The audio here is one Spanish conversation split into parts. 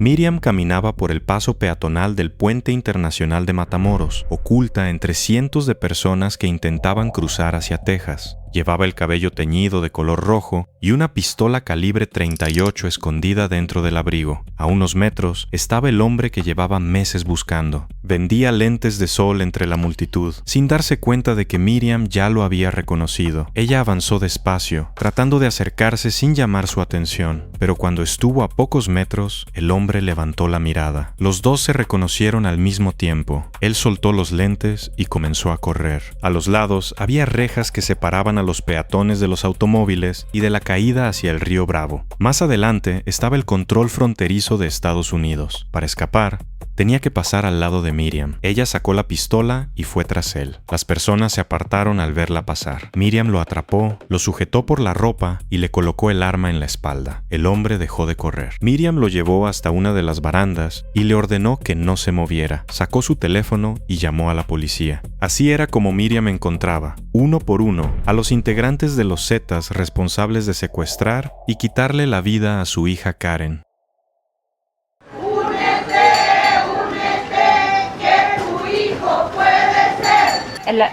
Miriam caminaba por el paso peatonal del Puente Internacional de Matamoros, oculta entre cientos de personas que intentaban cruzar hacia Texas. Llevaba el cabello teñido de color rojo y una pistola calibre 38 escondida dentro del abrigo. A unos metros estaba el hombre que llevaba meses buscando. Vendía lentes de sol entre la multitud, sin darse cuenta de que Miriam ya lo había reconocido. Ella avanzó despacio, tratando de acercarse sin llamar su atención, pero cuando estuvo a pocos metros, el hombre levantó la mirada. Los dos se reconocieron al mismo tiempo. Él soltó los lentes y comenzó a correr. A los lados había rejas que separaban a los peatones de los automóviles y de la caída hacia el río Bravo. Más adelante estaba el control fronterizo de Estados Unidos. Para escapar, tenía que pasar al lado de Miriam. Ella sacó la pistola y fue tras él. Las personas se apartaron al verla pasar. Miriam lo atrapó, lo sujetó por la ropa y le colocó el arma en la espalda. El hombre dejó de correr. Miriam lo llevó hasta una de las barandas y le ordenó que no se moviera. Sacó su teléfono y llamó a la policía. Así era como Miriam encontraba, uno por uno, a los integrantes de los Zetas responsables de secuestrar y quitarle la vida a su hija Karen.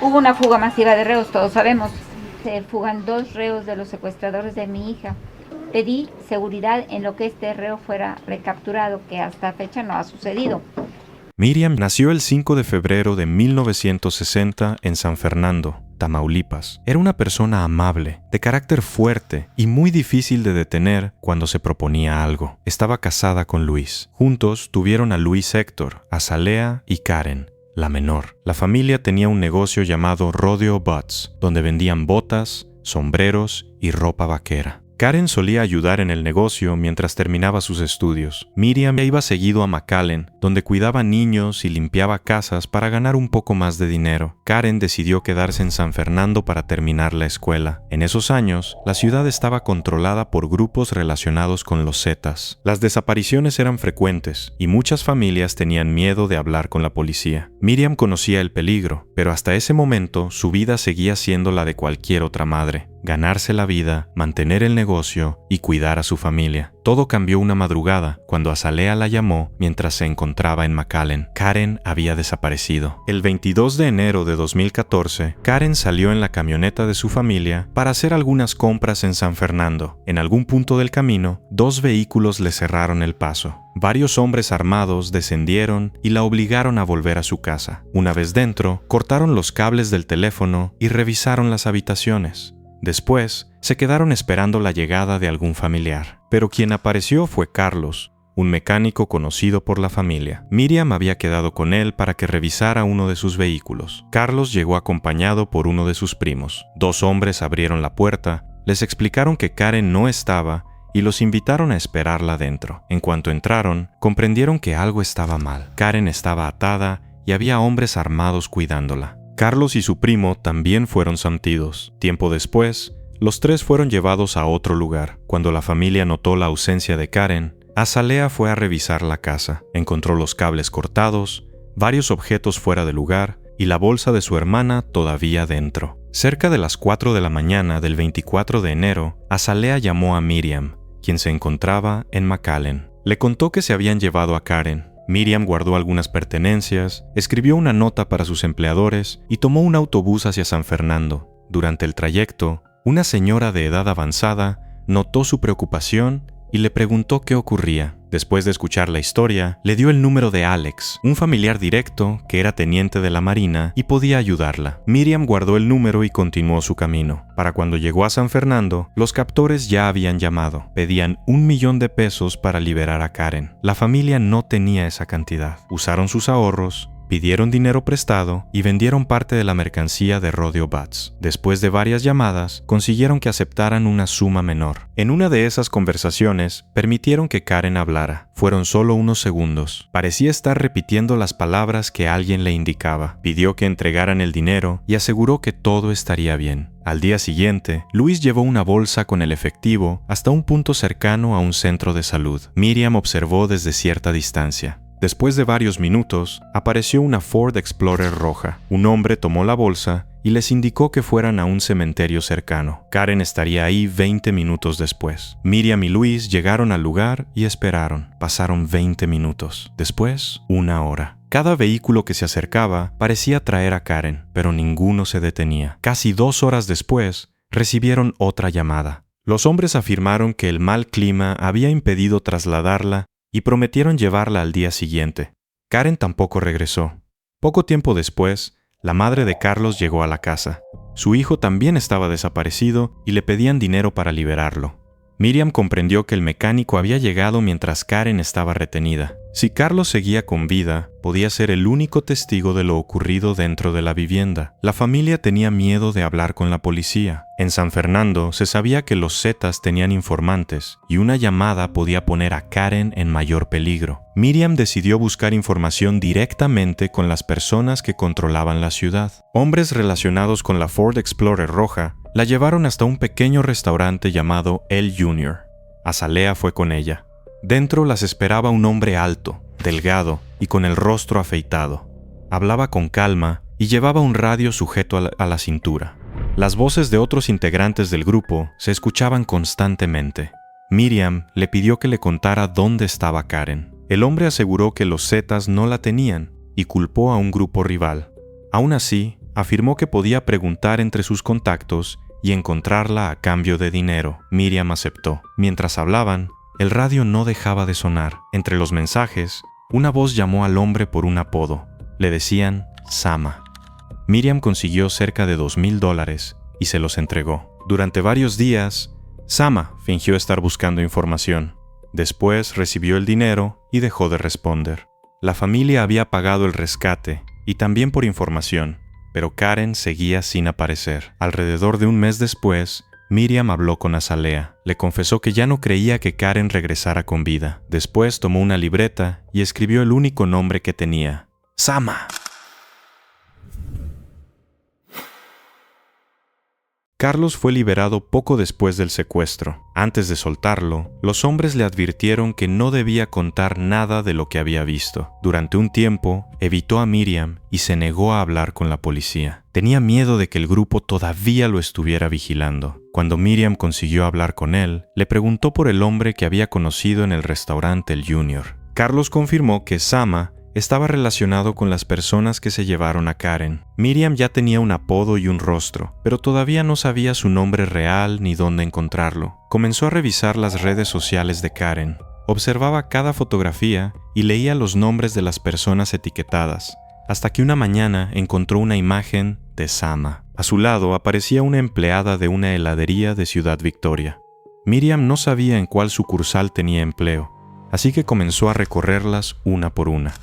Hubo una fuga masiva de reos, todos sabemos. Se fugan 2 reos de los secuestradores de mi hija. Pedí seguridad en lo que este reo fuera recapturado, que hasta fecha no ha sucedido. Miriam nació el 5 de febrero de 1960 en San Fernando, Tamaulipas. Era una persona amable, de carácter fuerte y muy difícil de detener cuando se proponía algo. Estaba casada con Luis. Juntos tuvieron a Luis Héctor, Azalea y Karen, la menor. La familia tenía un negocio llamado Rodeo Butts, donde vendían botas, sombreros y ropa vaquera. Karen solía ayudar en el negocio mientras terminaba sus estudios. Miriam iba seguido a McAllen, donde cuidaba niños y limpiaba casas para ganar un poco más de dinero. Karen decidió quedarse en San Fernando para terminar la escuela. En esos años, la ciudad estaba controlada por grupos relacionados con los Zetas. Las desapariciones eran frecuentes y muchas familias tenían miedo de hablar con la policía. Miriam conocía el peligro, pero hasta ese momento su vida seguía siendo la de cualquier otra madre. Ganarse la vida, mantener el negocio y cuidar a su familia. Todo cambió una madrugada cuando Azalea la llamó mientras se encontraba en McAllen. Karen había desaparecido. El 22 de enero de 2014, Karen salió en la camioneta de su familia para hacer algunas compras en San Fernando. En algún punto del camino, 2 vehículos le cerraron el paso. Varios hombres armados descendieron y la obligaron a volver a su casa. Una vez dentro, cortaron los cables del teléfono y revisaron las habitaciones. Después, se quedaron esperando la llegada de algún familiar. Pero quien apareció fue Carlos, un mecánico conocido por la familia. Miriam había quedado con él para que revisara uno de sus vehículos. Carlos llegó acompañado por uno de sus primos. 2 hombres abrieron la puerta, les explicaron que Karen no estaba y los invitaron a esperarla dentro. En cuanto entraron, comprendieron que algo estaba mal. Karen estaba atada y había hombres armados cuidándola. Carlos y su primo también fueron sometidos. Tiempo después, los 3 fueron llevados a otro lugar. Cuando la familia notó la ausencia de Karen, Azalea fue a revisar la casa. Encontró los cables cortados, varios objetos fuera de lugar y la bolsa de su hermana todavía dentro. Cerca de las 4 de la mañana del 24 de enero, Azalea llamó a Miriam, quien se encontraba en McAllen. Le contó que se habían llevado a Karen. Miriam guardó algunas pertenencias, escribió una nota para sus empleadores y tomó un autobús hacia San Fernando. Durante el trayecto, una señora de edad avanzada notó su preocupación y le preguntó qué ocurría. Después de escuchar la historia, le dio el número de Alex, un familiar directo que era teniente de la Marina y podía ayudarla. Miriam guardó el número y continuó su camino. Para cuando llegó a San Fernando, los captores ya habían llamado. Pedían $1,000,000 para liberar a Karen. La familia no tenía esa cantidad. Usaron sus ahorros, pidieron dinero prestado y vendieron parte de la mercancía de Rodeo Butts. Después de varias llamadas, consiguieron que aceptaran una suma menor. En una de esas conversaciones, permitieron que Karen hablara. Fueron solo unos segundos. Parecía estar repitiendo las palabras que alguien le indicaba. Pidió que entregaran el dinero y aseguró que todo estaría bien. Al día siguiente, Luis llevó una bolsa con el efectivo hasta un punto cercano a un centro de salud. Miriam observó desde cierta distancia. Después de varios minutos, apareció una Ford Explorer roja. Un hombre tomó la bolsa y les indicó que fueran a un cementerio cercano. Karen estaría ahí 20 minutos después. Miriam y Luis llegaron al lugar y esperaron. Pasaron 20 minutos. Después, 1 hora. Cada vehículo que se acercaba parecía traer a Karen, pero ninguno se detenía. Casi 2 horas después, recibieron otra llamada. Los hombres afirmaron que el mal clima había impedido trasladarla y prometieron llevarla al día siguiente. Karen tampoco regresó. Poco tiempo después, la madre de Carlos llegó a la casa. Su hijo también estaba desaparecido y le pedían dinero para liberarlo. Miriam comprendió que el mecánico había llegado mientras Karen estaba retenida. Si Carlos seguía con vida, podía ser el único testigo de lo ocurrido dentro de la vivienda. La familia tenía miedo de hablar con la policía. En San Fernando se sabía que los Zetas tenían informantes y una llamada podía poner a Karen en mayor peligro. Miriam decidió buscar información directamente con las personas que controlaban la ciudad. Hombres relacionados con la Ford Explorer roja la llevaron hasta un pequeño restaurante llamado El Junior. Azalea fue con ella. Dentro las esperaba un hombre alto, delgado y con el rostro afeitado. Hablaba con calma y llevaba un radio sujeto a la cintura. Las voces de otros integrantes del grupo se escuchaban constantemente. Miriam le pidió que le contara dónde estaba Karen. El hombre aseguró que los Zetas no la tenían y culpó a un grupo rival. Aún así, afirmó que podía preguntar entre sus contactos y encontrarla a cambio de dinero. Miriam aceptó. Mientras hablaban, el radio no dejaba de sonar. Entre los mensajes, una voz llamó al hombre por un apodo. Le decían Sama. Miriam consiguió cerca de $2,000 y se los entregó. Durante varios días, Sama fingió estar buscando información. Después recibió el dinero y dejó de responder. La familia había pagado el rescate y también por información, pero Karen seguía sin aparecer. Alrededor de un mes después, Miriam habló con Azalea. Le confesó que ya no creía que Karen regresara con vida. Después tomó una libreta y escribió el único nombre que tenía: Sama. Carlos fue liberado poco después del secuestro. Antes de soltarlo, los hombres le advirtieron que no debía contar nada de lo que había visto. Durante un tiempo, evitó a Miriam y se negó a hablar con la policía. Tenía miedo de que el grupo todavía lo estuviera vigilando. Cuando Miriam consiguió hablar con él, le preguntó por el hombre que había conocido en el restaurante El Junior. Carlos confirmó que Sama estaba relacionado con las personas que se llevaron a Karen. Miriam ya tenía un apodo y un rostro, pero todavía no sabía su nombre real ni dónde encontrarlo. Comenzó a revisar las redes sociales de Karen. Observaba cada fotografía y leía los nombres de las personas etiquetadas, hasta que una mañana encontró una imagen de Sama. A su lado aparecía una empleada de una heladería de Ciudad Victoria. Miriam no sabía en cuál sucursal tenía empleo, así que comenzó a recorrerlas una por una.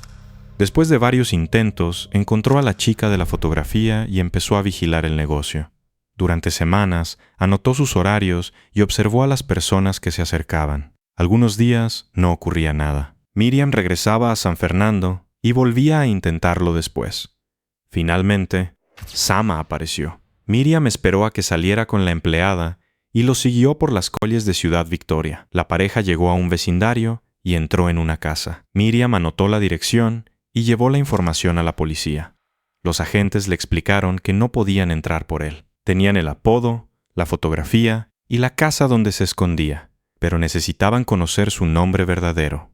Después de varios intentos, encontró a la chica de la fotografía y empezó a vigilar el negocio. Durante semanas, anotó sus horarios y observó a las personas que se acercaban. Algunos días no ocurría nada. Miriam regresaba a San Fernando y volvía a intentarlo después. Finalmente, Sama apareció. Miriam esperó a que saliera con la empleada y lo siguió por las calles de Ciudad Victoria. La pareja llegó a un vecindario y entró en una casa. Miriam anotó la dirección y llevó la información a la policía. Los agentes le explicaron que no podían entrar por él. Tenían el apodo, la fotografía y la casa donde se escondía, pero necesitaban conocer su nombre verdadero.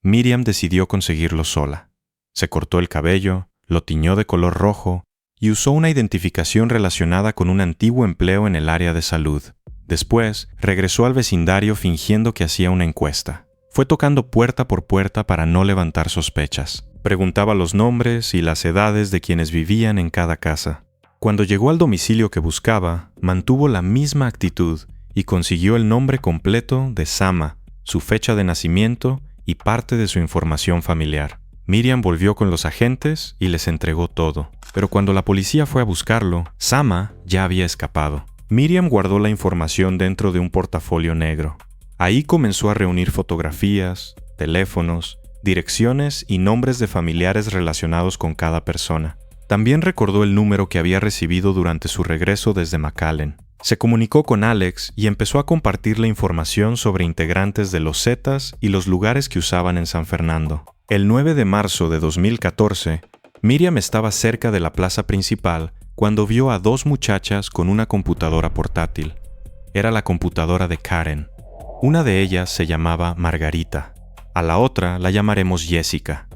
Miriam decidió conseguirlo sola. Se cortó el cabello, lo tiñó de color rojo y usó una identificación relacionada con un antiguo empleo en el área de salud. Después, regresó al vecindario fingiendo que hacía una encuesta. Fue tocando puerta por puerta para no levantar sospechas. Preguntaba los nombres y las edades de quienes vivían en cada casa. Cuando llegó al domicilio que buscaba, mantuvo la misma actitud y consiguió el nombre completo de Sama, su fecha de nacimiento y parte de su información familiar. Miriam volvió con los agentes y les entregó todo. Pero cuando la policía fue a buscarlo, Sama ya había escapado. Miriam guardó la información dentro de un portafolio negro. Ahí comenzó a reunir fotografías, teléfonos, direcciones y nombres de familiares relacionados con cada persona. También recordó el número que había recibido durante su regreso desde McAllen. Se comunicó con Alex y empezó a compartir la información sobre integrantes de los Zetas y los lugares que usaban en San Fernando. El 9 de marzo de 2014, Miriam estaba cerca de la plaza principal cuando vio a dos muchachas con una computadora portátil. Era la computadora de Karen. Una de ellas se llamaba Margarita. A la otra la llamaremos Jessica.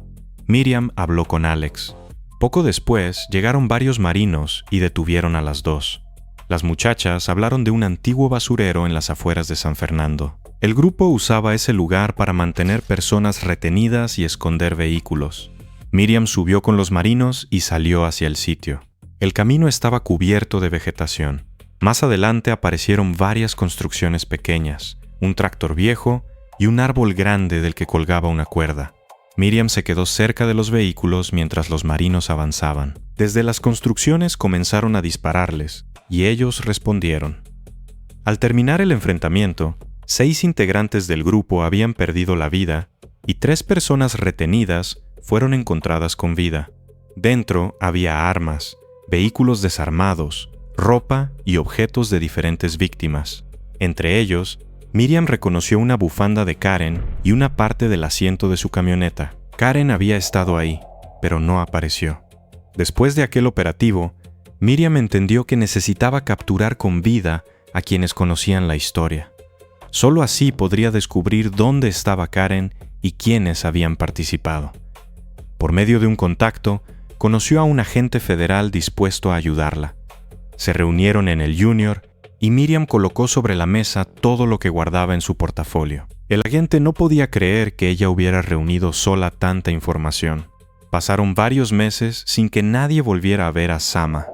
Miriam habló con Alex. Poco después llegaron varios marinos y detuvieron a las dos. Las muchachas hablaron de un antiguo basurero en las afueras de San Fernando. El grupo usaba ese lugar para mantener personas retenidas y esconder vehículos. Miriam subió con los marinos y salió hacia el sitio. El camino estaba cubierto de vegetación. Más adelante aparecieron varias construcciones pequeñas, un tractor viejo y un árbol grande del que colgaba una cuerda. Miriam se quedó cerca de los vehículos mientras los marinos avanzaban. Desde las construcciones comenzaron a dispararles, y ellos respondieron. Al terminar el enfrentamiento, 6 integrantes del grupo habían perdido la vida y 3 personas retenidas fueron encontradas con vida. Dentro había armas, vehículos desarmados, ropa y objetos de diferentes víctimas. Entre ellos, Miriam reconoció una bufanda de Karen y una parte del asiento de su camioneta. Karen había estado ahí, pero no apareció. Después de aquel operativo, Miriam entendió que necesitaba capturar con vida a quienes conocían la historia. Solo así podría descubrir dónde estaba Karen y quiénes habían participado. Por medio de un contacto, conoció a un agente federal dispuesto a ayudarla. Se reunieron en el Junior y Miriam colocó sobre la mesa todo lo que guardaba en su portafolio. El agente no podía creer que ella hubiera reunido sola tanta información. Pasaron varios meses sin que nadie volviera a ver a Sama.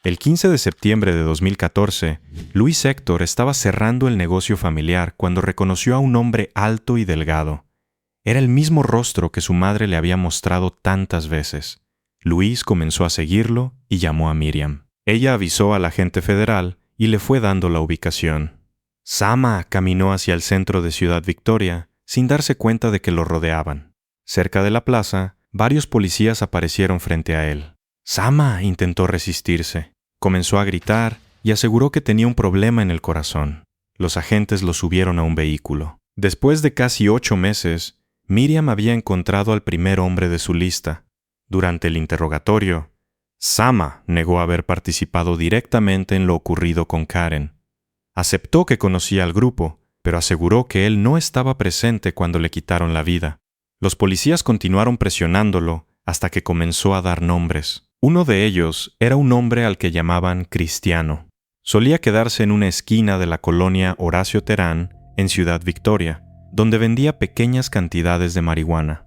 El 15 de septiembre de 2014, Luis Héctor estaba cerrando el negocio familiar cuando reconoció a un hombre alto y delgado. Era el mismo rostro que su madre le había mostrado tantas veces. Luis comenzó a seguirlo y llamó a Miriam. Ella avisó al agente federal y le fue dando la ubicación. Sama caminó hacia el centro de Ciudad Victoria sin darse cuenta de que lo rodeaban. Cerca de la plaza, varios policías aparecieron frente a él. Sama intentó resistirse. Comenzó a gritar y aseguró que tenía un problema en el corazón. Los agentes lo subieron a un vehículo. Después de casi 8 meses, Miriam había encontrado al primer hombre de su lista. Durante el interrogatorio, Sama negó haber participado directamente en lo ocurrido con Karen. Aceptó que conocía al grupo, pero aseguró que él no estaba presente cuando le quitaron la vida. Los policías continuaron presionándolo hasta que comenzó a dar nombres. Uno de ellos era un hombre al que llamaban Cristiano. Solía quedarse en una esquina de la colonia Horacio Terán, en Ciudad Victoria, donde vendía pequeñas cantidades de marihuana.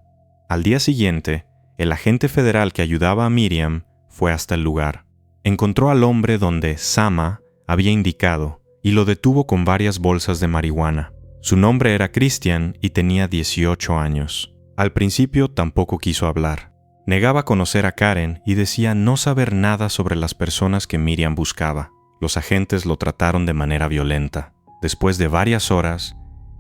Al día siguiente, el agente federal que ayudaba a Miriam fue hasta el lugar. Encontró al hombre donde Sama había indicado y lo detuvo con varias bolsas de marihuana. Su nombre era Christian y tenía 18 años. Al principio tampoco quiso hablar. Negaba conocer a Karen y decía no saber nada sobre las personas que Miriam buscaba. Los agentes lo trataron de manera violenta. Después de varias horas,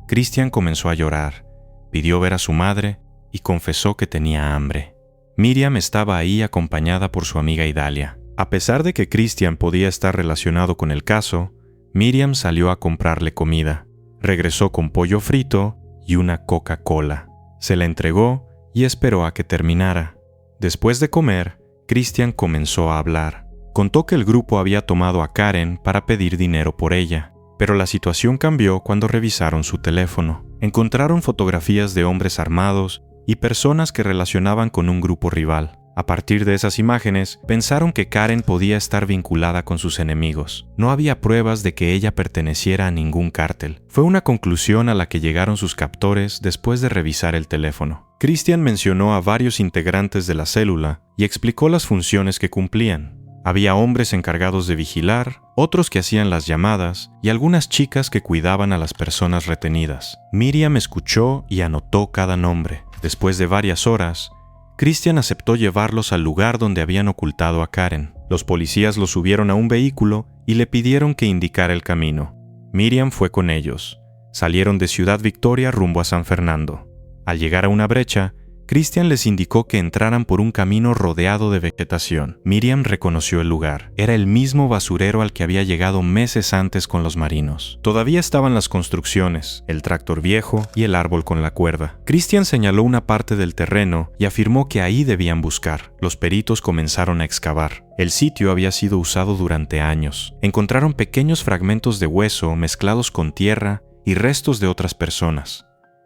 Christian comenzó a llorar, pidió ver a su madre y confesó que tenía hambre. Miriam estaba ahí acompañada por su amiga Idalia. A pesar de que Christian podía estar relacionado con el caso, Miriam salió a comprarle comida. Regresó con pollo frito y una Coca-Cola. Se la entregó y esperó a que terminara. Después de comer, Christian comenzó a hablar. Contó que el grupo había tomado a Karen para pedir dinero por ella, pero la situación cambió cuando revisaron su teléfono. Encontraron fotografías de hombres armados y personas que relacionaban con un grupo rival. A partir de esas imágenes, pensaron que Karen podía estar vinculada con sus enemigos. No había pruebas de que ella perteneciera a ningún cártel. Fue una conclusión a la que llegaron sus captores después de revisar el teléfono. Christian mencionó a varios integrantes de la célula y explicó las funciones que cumplían. Había hombres encargados de vigilar, otros que hacían las llamadas y algunas chicas que cuidaban a las personas retenidas. Miriam escuchó y anotó cada nombre. Después de varias horas, Christian aceptó llevarlos al lugar donde habían ocultado a Karen. Los policías lo subieron a un vehículo y le pidieron que indicara el camino. Miriam fue con ellos. Salieron de Ciudad Victoria rumbo a San Fernando. Al llegar a una brecha, Christian les indicó que entraran por un camino rodeado de vegetación. Miriam reconoció el lugar. Era el mismo basurero al que había llegado meses antes con los marinos. Todavía estaban las construcciones, el tractor viejo y el árbol con la cuerda. Christian señaló una parte del terreno y afirmó que ahí debían buscar. Los peritos comenzaron a excavar. El sitio había sido usado durante años. Encontraron pequeños fragmentos de hueso mezclados con tierra y restos de otras personas.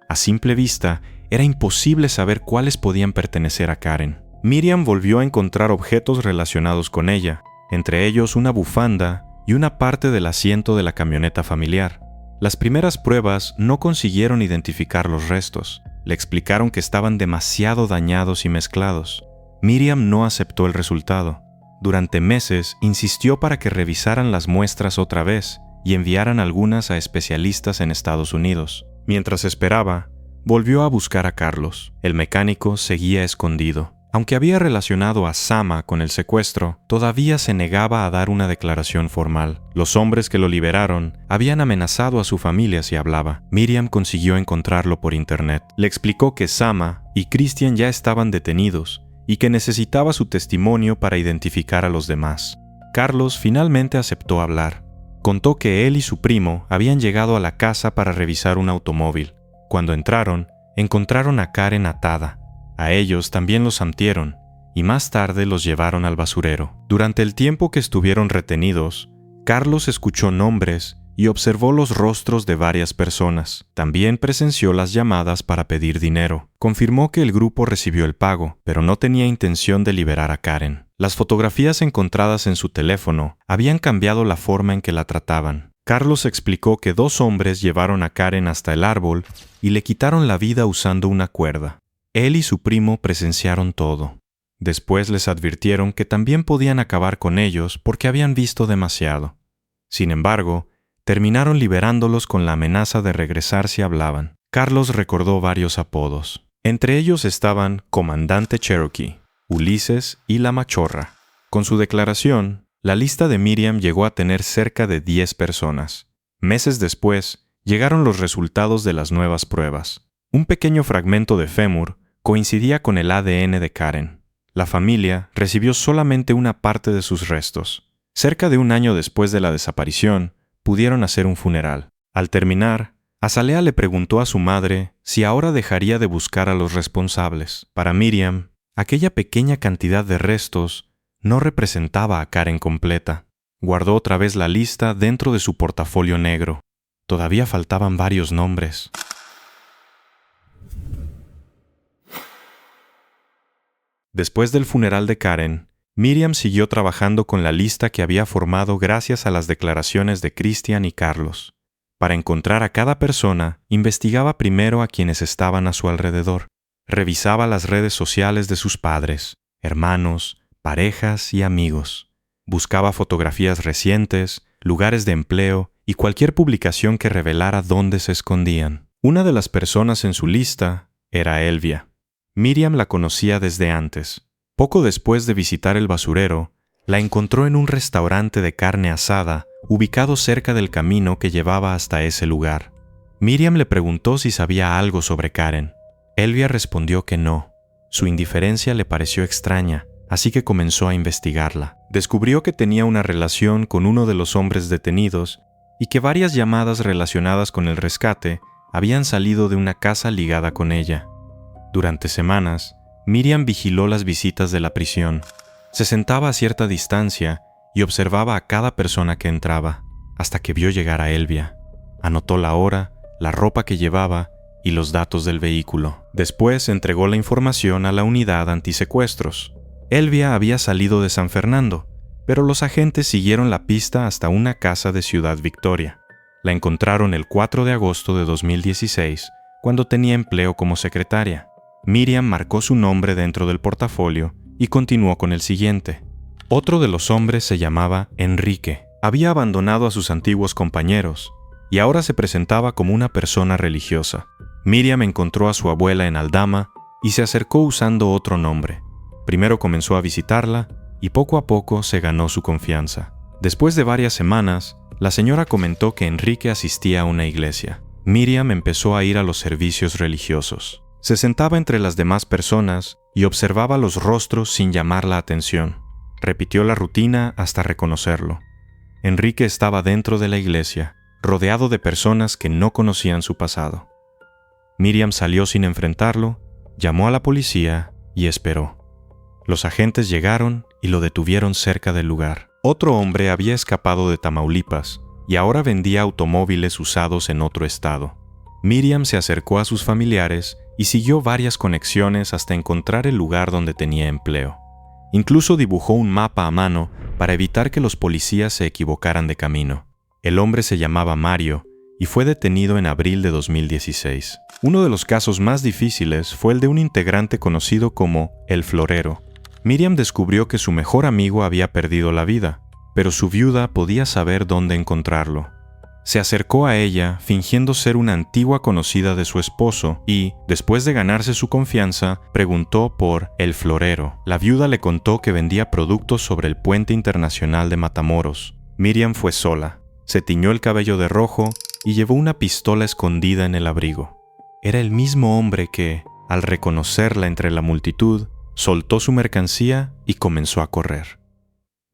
A simple vista, era imposible saber cuáles podían pertenecer a Karen. Miriam volvió a encontrar objetos relacionados con ella, entre ellos una bufanda y una parte del asiento de la camioneta familiar. Las primeras pruebas no consiguieron identificar los restos. Le explicaron que estaban demasiado dañados y mezclados. Miriam no aceptó el resultado. Durante meses insistió para que revisaran las muestras otra vez y enviaran algunas a especialistas en Estados Unidos. Mientras esperaba, volvió a buscar a Carlos. El mecánico seguía escondido. Aunque había relacionado a Sama con el secuestro, todavía se negaba a dar una declaración formal. Los hombres que lo liberaron habían amenazado a su familia si hablaba. Miriam consiguió encontrarlo por internet. Le explicó que Sama y Christian ya estaban detenidos y que necesitaba su testimonio para identificar a los demás. Carlos finalmente aceptó hablar. Contó que él y su primo habían llegado a la casa para revisar un automóvil. Cuando entraron, encontraron a Karen atada. A ellos también los ampieron y más tarde los llevaron al basurero. Durante el tiempo que estuvieron retenidos, Carlos escuchó nombres y observó los rostros de varias personas. También presenció las llamadas para pedir dinero. Confirmó que el grupo recibió el pago, pero no tenía intención de liberar a Karen. Las fotografías encontradas en su teléfono habían cambiado la forma en que la trataban. Carlos explicó que 2 hombres llevaron a Karen hasta el árbol y le quitaron la vida usando una cuerda. Él y su primo presenciaron todo. Después les advirtieron que también podían acabar con ellos porque habían visto demasiado. Sin embargo, terminaron liberándolos con la amenaza de regresar si hablaban. Carlos recordó varios apodos. Entre ellos estaban Comandante Cherokee, Ulises y La Machorra. Con su declaración, la lista de Miriam llegó a tener cerca de 10 personas. Meses después, llegaron los resultados de las nuevas pruebas. Un pequeño fragmento de fémur coincidía con el ADN de Karen. La familia recibió solamente una parte de sus restos. Cerca de un año después de la desaparición, pudieron hacer un funeral. Al terminar, Azalea le preguntó a su madre si ahora dejaría de buscar a los responsables. Para Miriam, aquella pequeña cantidad de restos no representaba a Karen completa. Guardó otra vez la lista dentro de su portafolio negro. Todavía faltaban varios nombres. Después del funeral de Karen, Miriam siguió trabajando con la lista que había formado gracias a las declaraciones de Christian y Carlos. Para encontrar a cada persona, investigaba primero a quienes estaban a su alrededor. Revisaba las redes sociales de sus padres, hermanos, parejas y amigos. Buscaba fotografías recientes, lugares de empleo y cualquier publicación que revelara dónde se escondían. Una de las personas en su lista era Elvia. Miriam la conocía desde antes. Poco después de visitar el basurero, la encontró en un restaurante de carne asada ubicado cerca del camino que llevaba hasta ese lugar. Miriam le preguntó si sabía algo sobre Karen. Elvia respondió que no. Su indiferencia le pareció extraña, así que comenzó a investigarla. Descubrió que tenía una relación con uno de los hombres detenidos y que varias llamadas relacionadas con el rescate habían salido de una casa ligada con ella. Durante semanas, Miriam vigiló las visitas de la prisión. Se sentaba a cierta distancia y observaba a cada persona que entraba, hasta que vio llegar a Elvia. Anotó la hora, la ropa que llevaba y los datos del vehículo. Después entregó la información a la unidad antisecuestros. Elvia había salido de San Fernando, pero los agentes siguieron la pista hasta una casa de Ciudad Victoria. La encontraron el 4 de agosto de 2016, cuando tenía empleo como secretaria. Miriam marcó su nombre dentro del portafolio y continuó con el siguiente. Otro de los hombres se llamaba Enrique. Había abandonado a sus antiguos compañeros y ahora se presentaba como una persona religiosa. Miriam encontró a su abuela en Aldama y se acercó usando otro nombre. Primero comenzó a visitarla y poco a poco se ganó su confianza. Después de varias semanas, la señora comentó que Enrique asistía a una iglesia. Miriam empezó a ir a los servicios religiosos. Se sentaba entre las demás personas y observaba los rostros sin llamar la atención. Repitió la rutina hasta reconocerlo. Enrique estaba dentro de la iglesia, rodeado de personas que no conocían su pasado. Miriam salió sin enfrentarlo, llamó a la policía y esperó. Los agentes llegaron y lo detuvieron cerca del lugar. Otro hombre había escapado de Tamaulipas y ahora vendía automóviles usados en otro estado. Miriam se acercó a sus familiares y siguió varias conexiones hasta encontrar el lugar donde tenía empleo. Incluso dibujó un mapa a mano para evitar que los policías se equivocaran de camino. El hombre se llamaba Mario y fue detenido en abril de 2016. Uno de los casos más difíciles fue el de un integrante conocido como El Florero. Miriam descubrió que su mejor amigo había perdido la vida, pero su viuda podía saber dónde encontrarlo. Se acercó a ella fingiendo ser una antigua conocida de su esposo y, después de ganarse su confianza, preguntó por El Florero. La viuda le contó que vendía productos sobre el puente internacional de Matamoros. Miriam fue sola, se tiñó el cabello de rojo y llevó una pistola escondida en el abrigo. Era el mismo hombre que, al reconocerla entre la multitud, soltó su mercancía y comenzó a correr.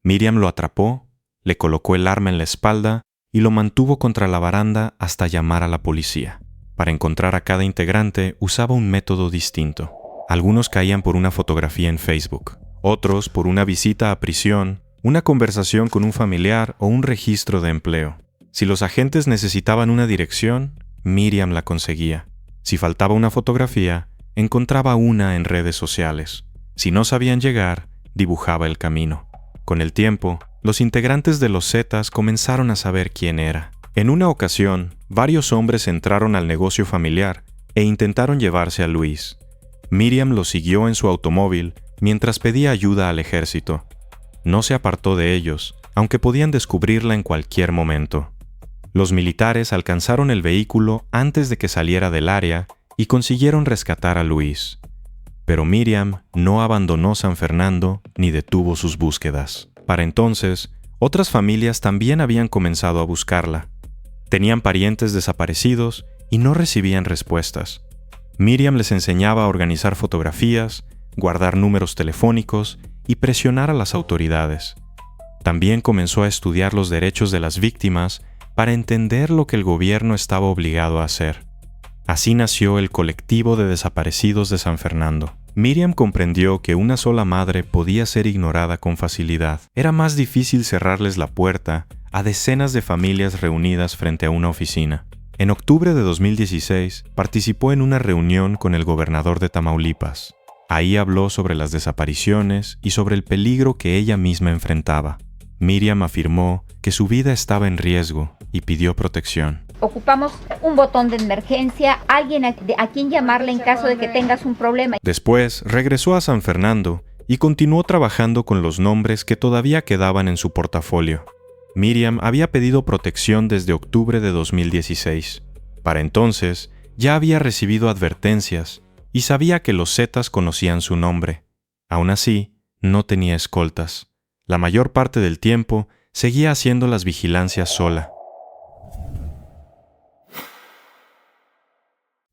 Miriam lo atrapó, le colocó el arma en la espalda y lo mantuvo contra la baranda hasta llamar a la policía. Para encontrar a cada integrante usaba un método distinto. Algunos caían por una fotografía en Facebook, otros por una visita a prisión, una conversación con un familiar o un registro de empleo. Si los agentes necesitaban una dirección, Miriam la conseguía. Si faltaba una fotografía, encontraba una en redes sociales. Si no sabían llegar, dibujaba el camino. Con el tiempo, los integrantes de los Zetas comenzaron a saber quién era. En una ocasión, varios hombres entraron al negocio familiar e intentaron llevarse a Luis. Miriam lo siguió en su automóvil mientras pedía ayuda al ejército. No se apartó de ellos, aunque podían descubrirla en cualquier momento. Los militares alcanzaron el vehículo antes de que saliera del área y consiguieron rescatar a Luis. Pero Miriam no abandonó San Fernando ni detuvo sus búsquedas. Para entonces, otras familias también habían comenzado a buscarla. Tenían parientes desaparecidos y no recibían respuestas. Miriam les enseñaba a organizar fotografías, guardar números telefónicos y presionar a las autoridades. También comenzó a estudiar los derechos de las víctimas para entender lo que el gobierno estaba obligado a hacer. Así nació el Colectivo de Desaparecidos de San Fernando. Miriam comprendió que una sola madre podía ser ignorada con facilidad. Era más difícil cerrarles la puerta a decenas de familias reunidas frente a una oficina. En octubre de 2016, participó en una reunión con el gobernador de Tamaulipas. Ahí habló sobre las desapariciones y sobre el peligro que ella misma enfrentaba. Miriam afirmó que su vida estaba en riesgo y pidió protección. Ocupamos un botón de emergencia, alguien a quien llamarle en caso de que tengas un problema. Después, regresó a San Fernando y continuó trabajando con los nombres que todavía quedaban en su portafolio. Miriam había pedido protección desde octubre de 2016. Para entonces, ya había recibido advertencias y sabía que los Zetas conocían su nombre. Aún así, no tenía escoltas. La mayor parte del tiempo, seguía haciendo las vigilancias sola.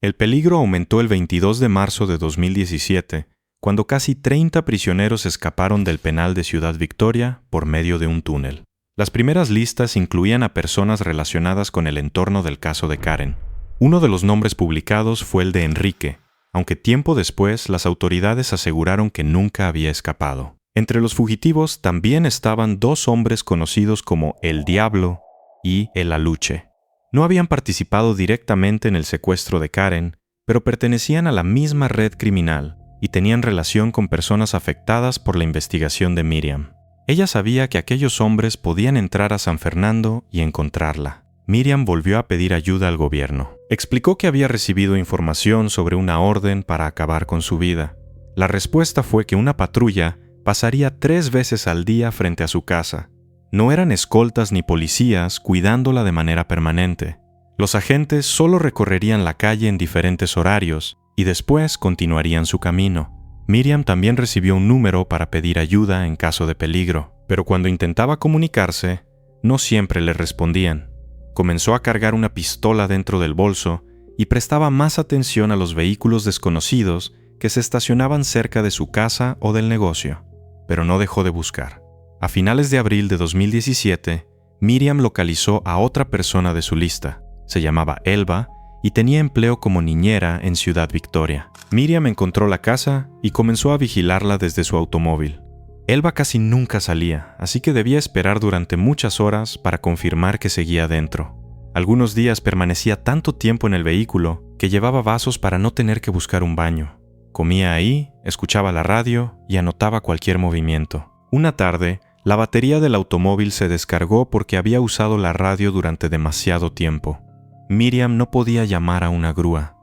El peligro aumentó el 22 de marzo de 2017, cuando casi 30 prisioneros escaparon del penal de Ciudad Victoria por medio de un túnel. Las primeras listas incluían a personas relacionadas con el entorno del caso de Karen. Uno de los nombres publicados fue el de Enrique, aunque tiempo después las autoridades aseguraron que nunca había escapado. Entre los fugitivos también estaban dos hombres conocidos como El Diablo y El Aluche. No habían participado directamente en el secuestro de Karen, pero pertenecían a la misma red criminal y tenían relación con personas afectadas por la investigación de Miriam. Ella sabía que aquellos hombres podían entrar a San Fernando y encontrarla. Miriam volvió a pedir ayuda al gobierno. Explicó que había recibido información sobre una orden para acabar con su vida. La respuesta fue que una patrulla pasaría 3 veces al día frente a su casa. No eran escoltas ni policías cuidándola de manera permanente. Los agentes solo recorrerían la calle en diferentes horarios y después continuarían su camino. Miriam también recibió un número para pedir ayuda en caso de peligro, pero cuando intentaba comunicarse, no siempre le respondían. Comenzó a cargar una pistola dentro del bolso y prestaba más atención a los vehículos desconocidos que se estacionaban cerca de su casa o del negocio, pero no dejó de buscar. A finales de abril de 2017, Miriam localizó a otra persona de su lista. Se llamaba Elba y tenía empleo como niñera en Ciudad Victoria. Miriam encontró la casa y comenzó a vigilarla desde su automóvil. Elba casi nunca salía, así que debía esperar durante muchas horas para confirmar que seguía dentro. Algunos días permanecía tanto tiempo en el vehículo que llevaba vasos para no tener que buscar un baño. Comía ahí, escuchaba la radio y anotaba cualquier movimiento. Una tarde, la batería del automóvil se descargó porque había usado la radio durante demasiado tiempo. Miriam no podía llamar a una grúa.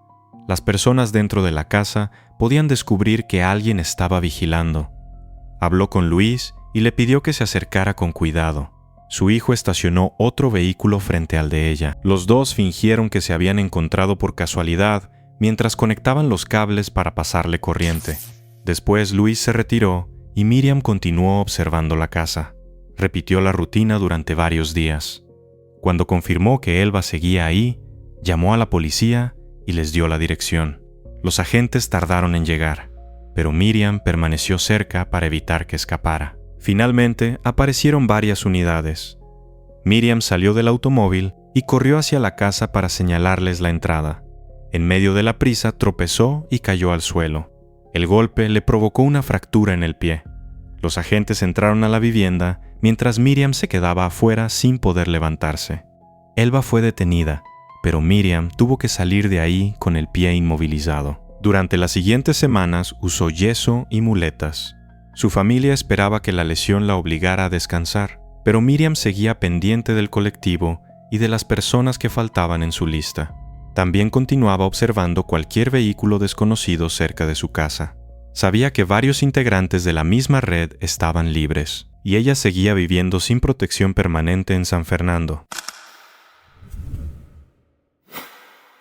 Las personas dentro de la casa podían descubrir que alguien estaba vigilando. Habló con Luis y le pidió que se acercara con cuidado. Su hijo estacionó otro vehículo frente al de ella. Los dos fingieron que se habían encontrado por casualidad mientras conectaban los cables para pasarle corriente. Después Luis se retiró y Miriam continuó observando la casa. Repitió la rutina durante varios días. Cuando confirmó que Elba seguía ahí, llamó a la policía y les dio la dirección. Los agentes tardaron en llegar, pero Miriam permaneció cerca para evitar que escapara. Finalmente, aparecieron varias unidades. Miriam salió del automóvil y corrió hacia la casa para señalarles la entrada. En medio de la prisa tropezó y cayó al suelo. El golpe le provocó una fractura en el pie. Los agentes entraron a la vivienda mientras Miriam se quedaba afuera sin poder levantarse. Elba fue detenida, pero Miriam tuvo que salir de ahí con el pie inmovilizado. Durante las siguientes semanas usó yeso y muletas. Su familia esperaba que la lesión la obligara a descansar, pero Miriam seguía pendiente del colectivo y de las personas que faltaban en su lista. También continuaba observando cualquier vehículo desconocido cerca de su casa. Sabía que varios integrantes de la misma red estaban libres, y ella seguía viviendo sin protección permanente en San Fernando.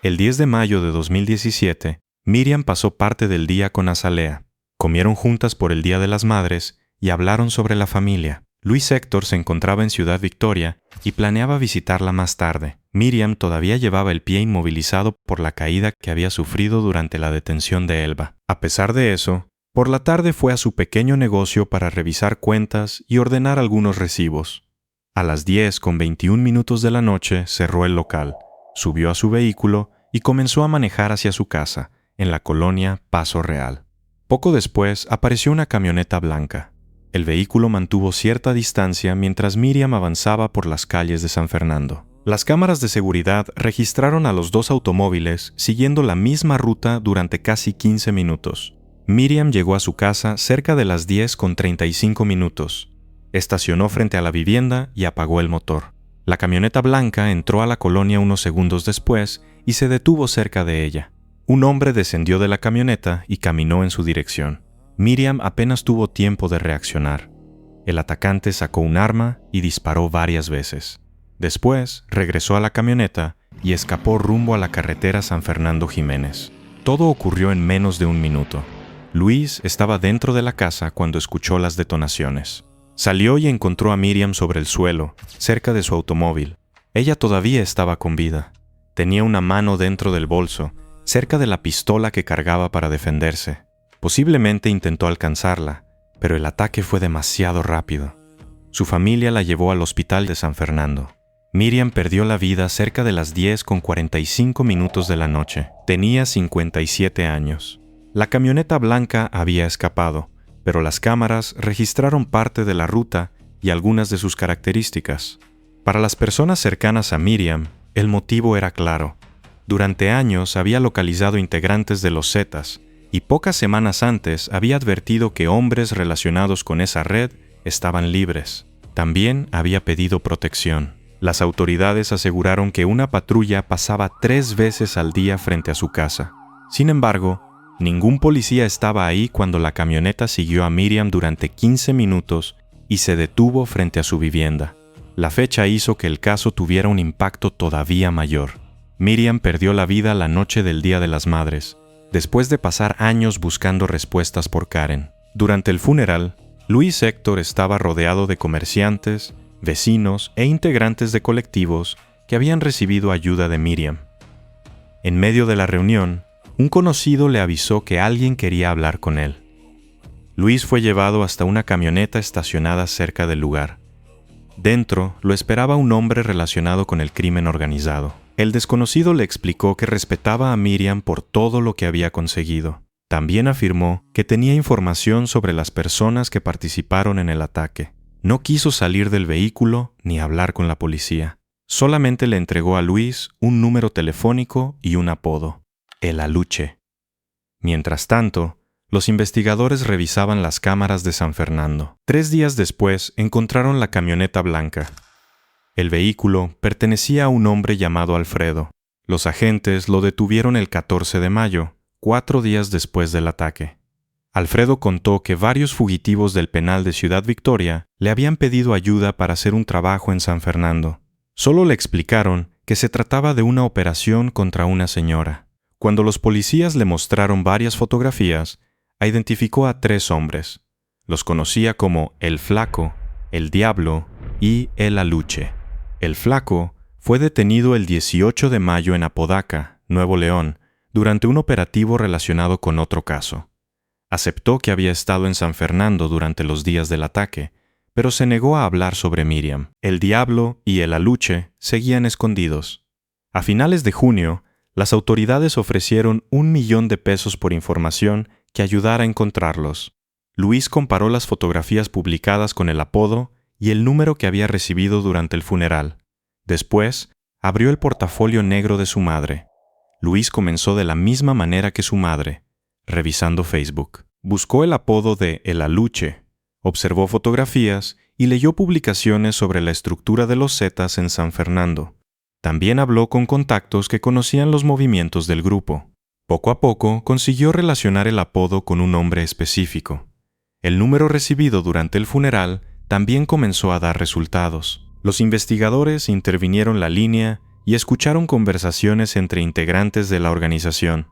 El 10 de mayo de 2017, Miriam pasó parte del día con Azalea. Comieron juntas por el Día de las Madres y hablaron sobre la familia. Luis Héctor se encontraba en Ciudad Victoria y planeaba visitarla más tarde. Miriam todavía llevaba el pie inmovilizado por la caída que había sufrido durante la detención de Elba. A pesar de eso, por la tarde fue a su pequeño negocio para revisar cuentas y ordenar algunos recibos. A las 10:21 de la noche cerró el local, subió a su vehículo y comenzó a manejar hacia su casa, en la colonia Paso Real. Poco después apareció una camioneta blanca. El vehículo mantuvo cierta distancia mientras Miriam avanzaba por las calles de San Fernando. Las cámaras de seguridad registraron a los dos automóviles siguiendo la misma ruta durante casi 15 minutos. Miriam llegó a su casa cerca de las 10:35. Estacionó frente a la vivienda y apagó el motor. La camioneta blanca entró a la colonia unos segundos después y se detuvo cerca de ella. Un hombre descendió de la camioneta y caminó en su dirección. Miriam apenas tuvo tiempo de reaccionar. El atacante sacó un arma y disparó varias veces. Después, regresó a la camioneta y escapó rumbo a la carretera San Fernando Jiménez. Todo ocurrió en menos de un minuto. Luis estaba dentro de la casa cuando escuchó las detonaciones. Salió y encontró a Miriam sobre el suelo, cerca de su automóvil. Ella todavía estaba con vida. Tenía una mano dentro del bolso, cerca de la pistola que cargaba para defenderse. Posiblemente intentó alcanzarla, pero el ataque fue demasiado rápido. Su familia la llevó al hospital de San Fernando. Miriam perdió la vida cerca de las 10:45 de la noche. Tenía 57 años. La camioneta blanca había escapado, pero las cámaras registraron parte de la ruta y algunas de sus características. Para las personas cercanas a Miriam, el motivo era claro. Durante años había localizado integrantes de los Zetas y pocas semanas antes había advertido que hombres relacionados con esa red estaban libres. También había pedido protección. Las autoridades aseguraron que una patrulla pasaba 3 veces al día frente a su casa. Sin embargo, ningún policía estaba ahí cuando la camioneta siguió a Miriam durante 15 minutos y se detuvo frente a su vivienda. La fecha hizo que el caso tuviera un impacto todavía mayor. Miriam perdió la vida la noche del Día de las Madres, después de pasar años buscando respuestas por Karen. Durante el funeral, Luis Héctor estaba rodeado de comerciantes, vecinos e integrantes de colectivos que habían recibido ayuda de Miriam. En medio de la reunión, un conocido le avisó que alguien quería hablar con él. Luis fue llevado hasta una camioneta estacionada cerca del lugar. Dentro lo esperaba un hombre relacionado con el crimen organizado. El desconocido le explicó que respetaba a Miriam por todo lo que había conseguido. También afirmó que tenía información sobre las personas que participaron en el ataque. No quiso salir del vehículo ni hablar con la policía. Solamente le entregó a Luis un número telefónico y un apodo: El Aluche. Mientras tanto, los investigadores revisaban las cámaras de San Fernando. 3 días después encontraron la camioneta blanca. El vehículo pertenecía a un hombre llamado Alfredo. Los agentes lo detuvieron el 14 de mayo, 4 días después del ataque. Alfredo contó que varios fugitivos del penal de Ciudad Victoria le habían pedido ayuda para hacer un trabajo en San Fernando. Solo le explicaron que se trataba de una operación contra una señora. Cuando los policías le mostraron varias fotografías, identificó a 3 hombres. Los conocía como El Flaco, El Diablo y El Aluche. El Flaco fue detenido el 18 de mayo en Apodaca, Nuevo León, durante un operativo relacionado con otro caso. Aceptó que había estado en San Fernando durante los días del ataque, pero se negó a hablar sobre Miriam. El Diablo y El Aluche seguían escondidos. A finales de junio, las autoridades ofrecieron $1,000,000 por información que ayudara a encontrarlos. Luis comparó las fotografías publicadas con el apodo y el número que había recibido durante el funeral. Después, abrió el portafolio negro de su madre. Luis comenzó de la misma manera que su madre, revisando Facebook. Buscó el apodo de El Aluche, observó fotografías y leyó publicaciones sobre la estructura de los Zetas en San Fernando. También habló con contactos que conocían los movimientos del grupo. Poco a poco consiguió relacionar el apodo con un nombre específico. El número recibido durante el funeral también comenzó a dar resultados. Los investigadores intervinieron la línea y escucharon conversaciones entre integrantes de la organización.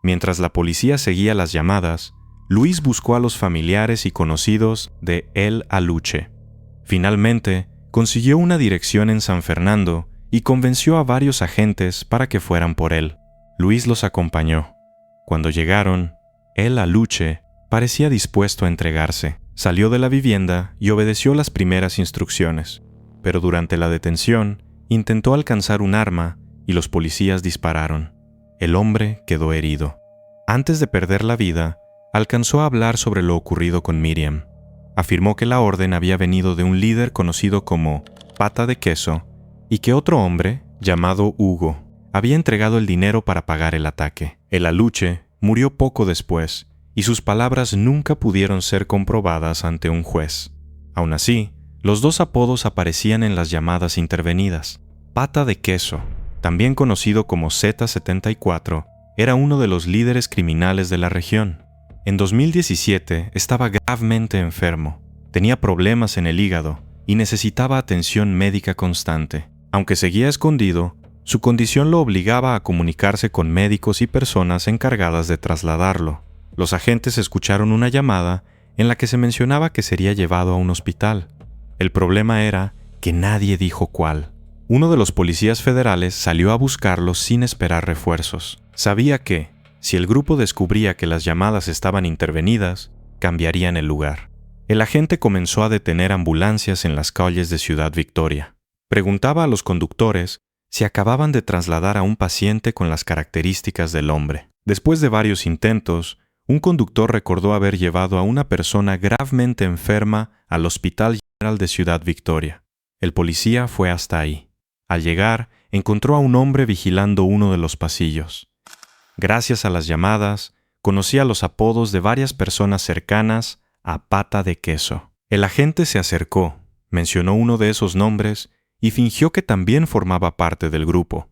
Mientras la policía seguía las llamadas, Luis buscó a los familiares y conocidos de El Aluche. Finalmente, consiguió una dirección en San Fernando y convenció a varios agentes para que fueran por él. Luis los acompañó. Cuando llegaron, El Aluche parecía dispuesto a entregarse. Salió de la vivienda y obedeció las primeras instrucciones, pero durante la detención intentó alcanzar un arma y los policías dispararon. El hombre quedó herido. Antes de perder la vida, alcanzó a hablar sobre lo ocurrido con Miriam. Afirmó que la orden había venido de un líder conocido como Pata de Queso y que otro hombre, llamado Hugo, había entregado el dinero para pagar el ataque. El Aluche murió poco después y sus palabras nunca pudieron ser comprobadas ante un juez. Aún así, los 2 apodos aparecían en las llamadas intervenidas. Pata de Queso, también conocido como Z74, era uno de los líderes criminales de la región. En 2017 estaba gravemente enfermo, tenía problemas en el hígado y necesitaba atención médica constante. Aunque seguía escondido, su condición lo obligaba a comunicarse con médicos y personas encargadas de trasladarlo. Los agentes escucharon una llamada en la que se mencionaba que sería llevado a un hospital. El problema era que nadie dijo cuál. Uno de los policías federales salió a buscarlo sin esperar refuerzos. Sabía que, si el grupo descubría que las llamadas estaban intervenidas, cambiarían el lugar. El agente comenzó a detener ambulancias en las calles de Ciudad Victoria. Preguntaba a los conductores si acababan de trasladar a un paciente con las características del hombre. Después de varios intentos, un conductor recordó haber llevado a una persona gravemente enferma al Hospital General de Ciudad Victoria. El policía fue hasta ahí. Al llegar, encontró a un hombre vigilando uno de los pasillos. Gracias a las llamadas, conocía los apodos de varias personas cercanas a Pata de Queso. El agente se acercó, mencionó uno de esos nombres y fingió que también formaba parte del grupo.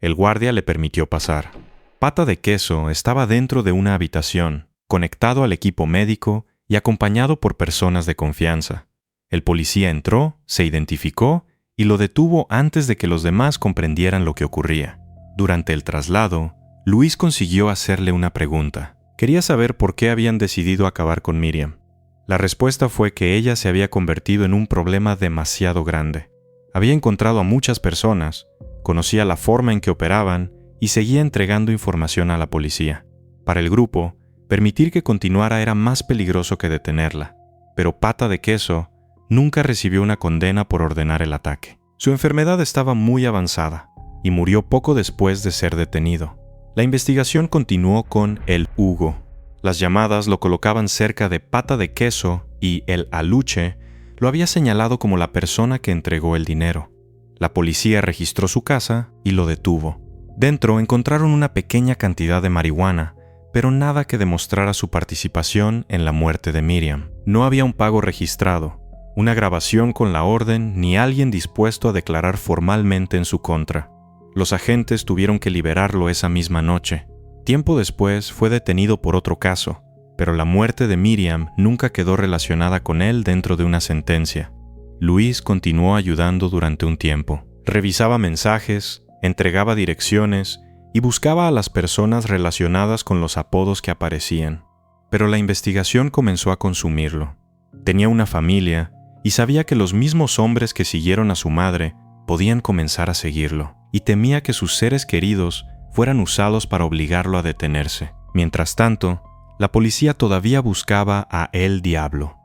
El guardia le permitió pasar. Pata de Queso estaba dentro de una habitación, conectado al equipo médico y acompañado por personas de confianza. El policía entró, se identificó y lo detuvo antes de que los demás comprendieran lo que ocurría. Durante el traslado, Luis consiguió hacerle una pregunta. Quería saber por qué habían decidido acabar con Miriam. La respuesta fue que ella se había convertido en un problema demasiado grande. Había encontrado a muchas personas, conocía la forma en que operaban y seguía entregando información a la policía. Para el grupo, permitir que continuara era más peligroso que detenerla, pero Pata de Queso nunca recibió una condena por ordenar el ataque. Su enfermedad estaba muy avanzada y murió poco después de ser detenido. La investigación continuó con el Hugo. Las llamadas lo colocaban cerca de Pata de Queso y el Aluche lo había señalado como la persona que entregó el dinero. La policía registró su casa y lo detuvo. Dentro encontraron una pequeña cantidad de marihuana, pero nada que demostrara su participación en la muerte de Miriam. No había un pago registrado, una grabación con la orden ni alguien dispuesto a declarar formalmente en su contra. Los agentes tuvieron que liberarlo esa misma noche. Tiempo después fue detenido por otro caso, pero la muerte de Miriam nunca quedó relacionada con él dentro de una sentencia. Luis continuó ayudando durante un tiempo. Revisaba mensajes, entregaba direcciones y buscaba a las personas relacionadas con los apodos que aparecían. Pero la investigación comenzó a consumirlo. Tenía una familia y sabía que los mismos hombres que siguieron a su madre podían comenzar a seguirlo, y temía que sus seres queridos fueran usados para obligarlo a detenerse. Mientras tanto, la policía todavía buscaba a El Diablo.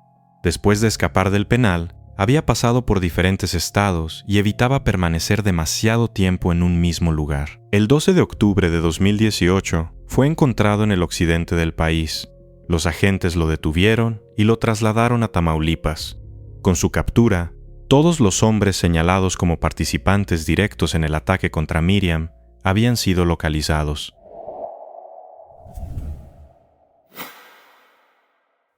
Después de escapar del penal, había pasado por diferentes estados y evitaba permanecer demasiado tiempo en un mismo lugar. El 12 de octubre de 2018 fue encontrado en el occidente del país. Los agentes lo detuvieron y lo trasladaron a Tamaulipas. Con su captura, todos los hombres señalados como participantes directos en el ataque contra Miriam habían sido localizados.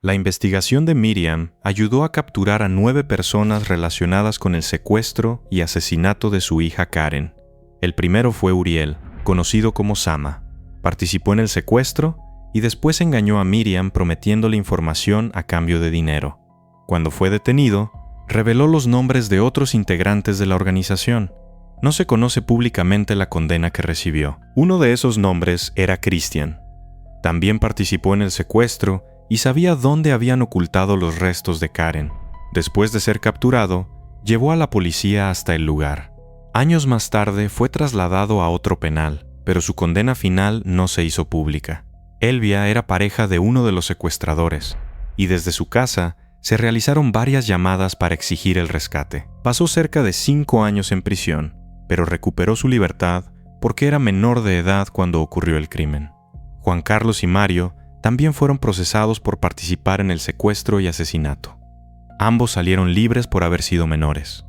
La investigación de Miriam ayudó a capturar a 9 personas relacionadas con el secuestro y asesinato de su hija Karen. El primero fue Uriel, conocido como Sama. Participó en el secuestro y después engañó a Miriam prometiéndole información a cambio de dinero. Cuando fue detenido, reveló los nombres de otros integrantes de la organización. No se conoce públicamente la condena que recibió. Uno de esos nombres era Christian. También participó en el secuestro y sabía dónde habían ocultado los restos de Karen. Después de ser capturado, llevó a la policía hasta el lugar. Años más tarde fue trasladado a otro penal, pero su condena final no se hizo pública. Elvia era pareja de uno de los secuestradores, y desde su casa se realizaron varias llamadas para exigir el rescate. Pasó cerca de 5 años en prisión, pero recuperó su libertad porque era menor de edad cuando ocurrió el crimen. Juan Carlos y Mario también fueron procesados por participar en el secuestro y asesinato. Ambos salieron libres por haber sido menores.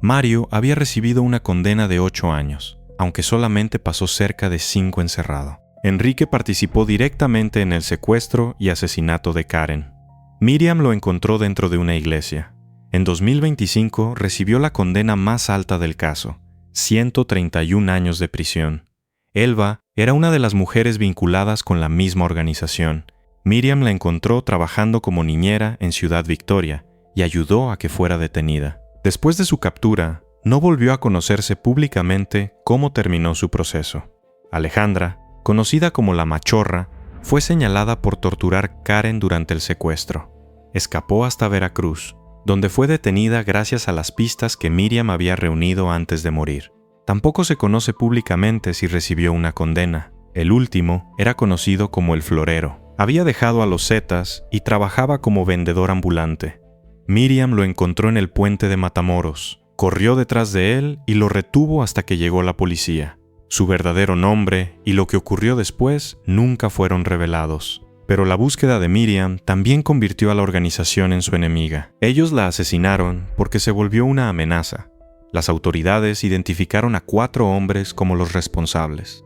Mario había recibido una condena de 8 años, aunque solamente pasó cerca de 5 encerrado. Enrique participó directamente en el secuestro y asesinato de Karen. Miriam lo encontró dentro de una iglesia. En 2025 recibió la condena más alta del caso, 131 años de prisión. Elva era una de las mujeres vinculadas con la misma organización. Miriam la encontró trabajando como niñera en Ciudad Victoria y ayudó a que fuera detenida. Después de su captura, no volvió a conocerse públicamente cómo terminó su proceso. Alejandra, conocida como la Machorra, fue señalada por torturar a Karen durante el secuestro. Escapó hasta Veracruz, donde fue detenida gracias a las pistas que Miriam había reunido antes de morir. Tampoco se conoce públicamente si recibió una condena. El último era conocido como el Florero. Había dejado a los Zetas y trabajaba como vendedor ambulante. Miriam lo encontró en el puente de Matamoros, corrió detrás de él y lo retuvo hasta que llegó la policía. Su verdadero nombre y lo que ocurrió después nunca fueron revelados. Pero la búsqueda de Miriam también convirtió a la organización en su enemiga. Ellos la asesinaron porque se volvió una amenaza. Las autoridades identificaron a 4 hombres como los responsables.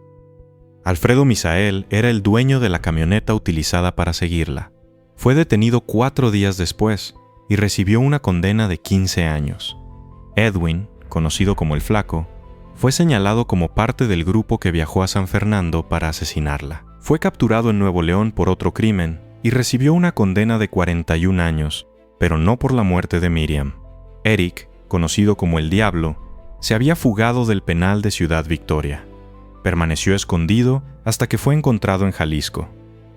Alfredo Misael era el dueño de la camioneta utilizada para seguirla. Fue detenido 4 días después y recibió una condena de 15 años. Edwin, conocido como el Flaco, fue señalado como parte del grupo que viajó a San Fernando para asesinarla. Fue capturado en Nuevo León por otro crimen y recibió una condena de 41 años, pero no por la muerte de Miriam. Eric, conocido como el Diablo, se había fugado del penal de Ciudad Victoria. Permaneció escondido hasta que fue encontrado en Jalisco.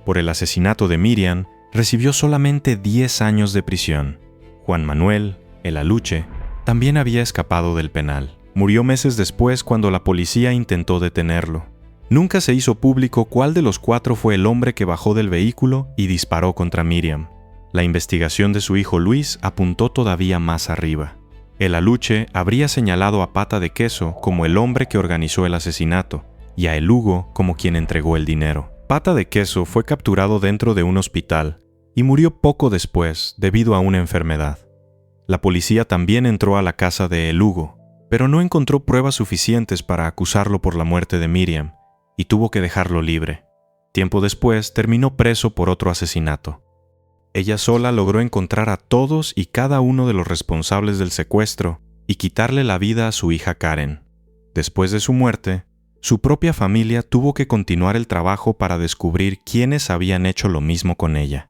Por el asesinato de Miriam, recibió solamente 10 años de prisión. Juan Manuel, el Aluche, también había escapado del penal. Murió meses después cuando la policía intentó detenerlo. Nunca se hizo público cuál de los 4 fue el hombre que bajó del vehículo y disparó contra Miriam. La investigación de su hijo Luis apuntó todavía más arriba. El aluche habría señalado a Pata de Queso como el hombre que organizó el asesinato y a El Hugo como quien entregó el dinero. Pata de Queso fue capturado dentro de un hospital y murió poco después debido a una enfermedad. La policía también entró a la casa de El Hugo, pero no encontró pruebas suficientes para acusarlo por la muerte de Miriam y tuvo que dejarlo libre. Tiempo después terminó preso por otro asesinato. Ella sola logró encontrar a todos y cada uno de los responsables del secuestro y quitarle la vida a su hija Karen. Después de su muerte, su propia familia tuvo que continuar el trabajo para descubrir quiénes habían hecho lo mismo con ella.